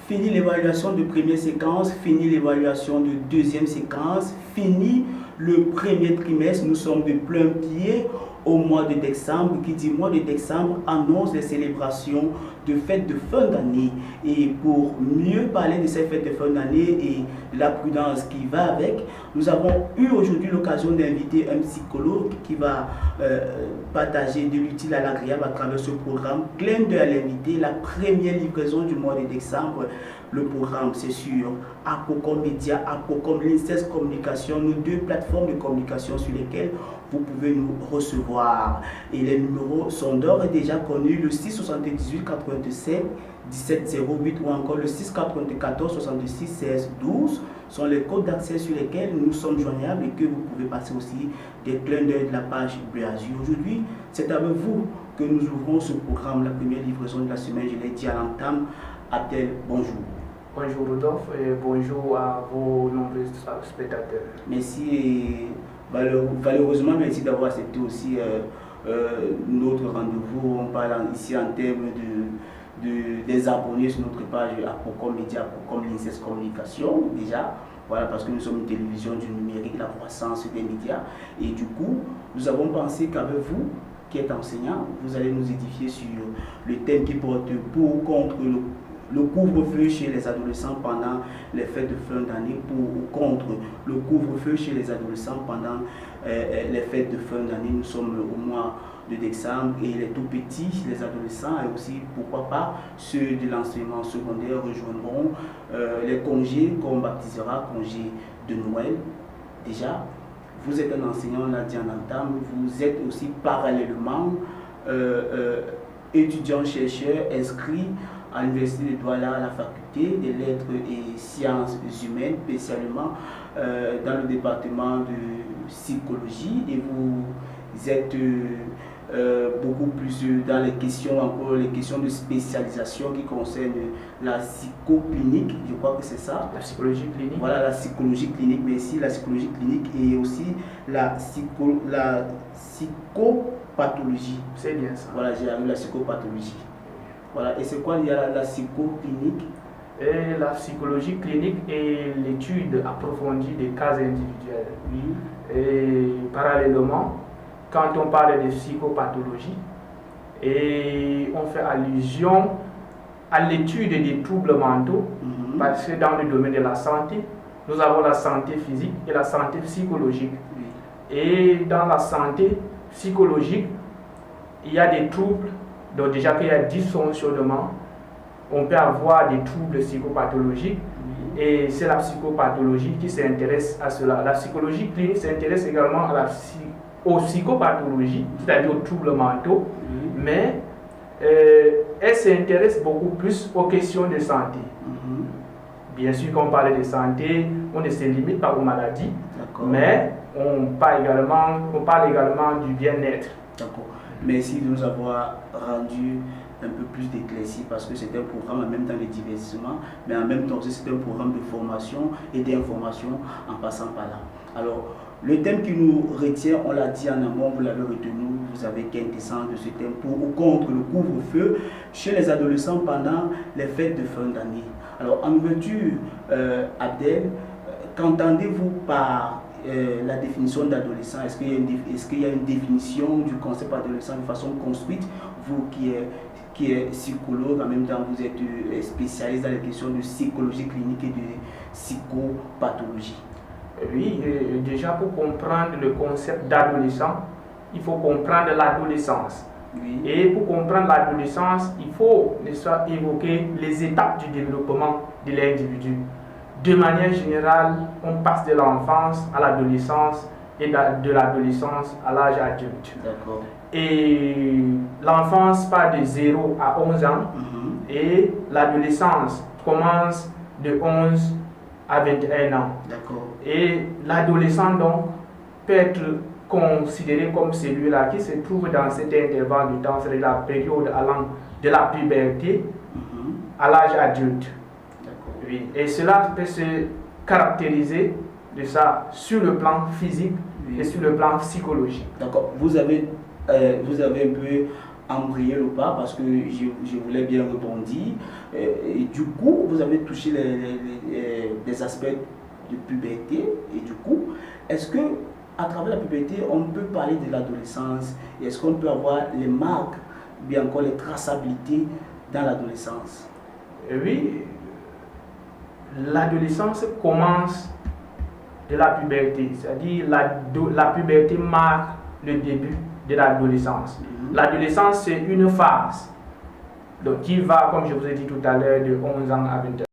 Fini l'évaluation de première séquence, fini l'évaluation de deuxième séquence, fini le premier trimestre. Nous sommes de plein pied au mois de décembre. Qui dit mois de décembre annonce les célébrations de fêtes de fin d'année. Et pour mieux parler de ces fêtes de fin d'année et de la prudence qui va avec, nous avons eu aujourd'hui l'occasion d'inviter un psychologue qui va partager de l'utile à l'agréable à travers ce programme. Clin d'œil à l'invité, la première livraison du mois de décembre. Le programme, c'est sur Apocom Média, Apocom l'INSES Communication, nos deux plateformes de communication sur lesquelles vous pouvez nous recevoir. Et les numéros sont d'ores et déjà connus, le 678 87 17 08 ou encore le 694 66 16 12 sont les codes d'accès sur lesquels nous sommes joignables et que vous pouvez passer aussi des clins d'œil de la page Bleu Azur. Aujourd'hui, c'est avec vous que nous ouvrons ce programme, la première livraison de la semaine, je l'ai dit à l'entame. Abdel, bonjour. Bonjour Rodolphe et bonjour à vos nombreux spectateurs. Merci et valeureusement merci d'avoir accepté aussi notre rendez-vous. On parle ici en termes des abonnés sur notre page Apocom Média, Apocom l'INSES Communication déjà. Voilà, parce que nous sommes une télévision du numérique, la croissance des médias. Et du coup, nous avons pensé qu'avec vous, qui êtes enseignant, vous allez nous édifier sur le thème qui porte pour ou contre le couvre-feu chez les adolescents pendant les fêtes de fin d'année, pour ou contre le couvre-feu chez les adolescents pendant les fêtes de fin d'année. Nous sommes au mois de décembre et les tout petits, les adolescents et aussi pourquoi pas ceux de l'enseignement secondaire rejoindront les congés qu'on baptisera congés de Noël. Déjà, vous êtes un enseignant, on l'a dit en entame, vous êtes aussi parallèlement étudiant-chercheur inscrit à l'Université de Douala, à la faculté des lettres et sciences humaines, spécialement dans le département de psychologie, et vous êtes beaucoup plus dans les questions, encore les questions de spécialisation qui concernent la psychoclinique, je crois que c'est ça. La psychologie clinique. Voilà, la psychologie clinique, mais ici la psychologie clinique et aussi la psychopathologie. C'est bien ça. Voilà, j'ai eu la psychopathologie. Voilà, et c'est quoi il y a la psychoclinique? Et la psychologie clinique est l'étude approfondie des cas individuels. Oui. Et parallèlement, quand on parle de psychopathologie, et on fait allusion à l'étude des troubles mentaux, parce que dans le domaine de la santé, nous avons la santé physique et la santé psychologique. Oui. Et dans la santé psychologique, il y a des troubles. Donc déjà qu'il y a dysfonctionnement, on peut avoir des troubles psychopathologiques et c'est la psychopathologie qui s'intéresse à cela. La psychologie clinique s'intéresse également aux psychopathologies, c'est-à-dire aux troubles mentaux, mais elle s'intéresse beaucoup plus aux questions de santé. Bien sûr, quand on parle de santé, on ne se limite pas aux maladies, mais on parle également du bien-être. D'accord. Merci de nous avoir rendu un peu plus d'éclaircie parce que c'est un programme en même temps de divertissement, mais en même temps aussi c'est un programme de formation et d'information en passant par là. Alors, le thème qui nous retient, on l'a dit en amont, vous l'avez retenu, vous avez quintessence de ce thème pour ou contre le couvre-feu chez les adolescents pendant les fêtes de fin d'année. Alors, en ouverture, Abdel, qu'entendez-vous par la définition d'adolescent? Est-ce qu'il y a une définition du concept adolescent de façon construite? Vous qui êtes psychologue, en même temps vous êtes spécialiste dans les questions de psychologie clinique et de psychopathologie. Oui, déjà pour comprendre le concept d'adolescent, il faut comprendre l'adolescence. Oui. Et pour comprendre l'adolescence, il faut évoquer les étapes du développement de l'individu. De manière générale, on passe de l'enfance à l'adolescence et de l'adolescence à l'âge adulte. D'accord. Et l'enfance part de 0 à 11 ans et l'adolescence commence de 11 à 21 ans. D'accord. Et l'adolescent donc peut être considéré comme celui-là qui se trouve dans cet intervalle de temps, c'est la période allant de la puberté à l'âge adulte. Oui. Et cela peut se caractériser de ça sur le plan physique et sur le plan psychologique. D'accord. Vous avez un peu embrayé le pas parce que je voulais bien rebondir. du coup, vous avez touché des aspects de puberté. Et du coup, est-ce que à travers la puberté, on peut parler de l'adolescence? Et est-ce qu'on peut avoir les marques, bien encore les traçabilités dans l'adolescence? Oui, l'adolescence commence de la puberté, c'est-à-dire la puberté marque le début de l'adolescence. L'adolescence, c'est une phase donc, qui va, comme je vous ai dit tout à l'heure, de 11 ans à 21 ans.